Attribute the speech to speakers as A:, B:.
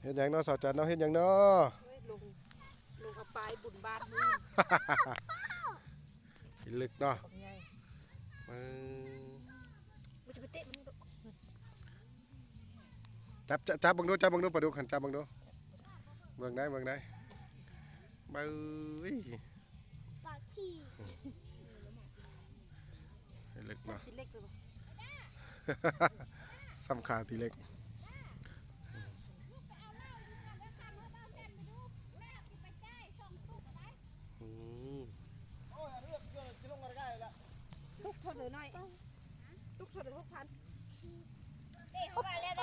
A: เฮ็ดหยังเนาะสาวจันเนาะเฮ็ดหยังเนาะ
B: ลุงเอาปลายบุญบ้านมึง
A: ลึกเนาะ
B: มันจะไปเตะมัน
A: จับบังดูปลาดุกหันจับบังดูเบิ่งได้เบ้ย
C: ปากขี้
A: ลึกเนาะ
B: เล็กเลย
A: สำคัญทีเล็ก
B: ตุกเท่าเดิมหน่อยตุกเท่าเดิม6,000
C: เตะเข้าไปแล้วได้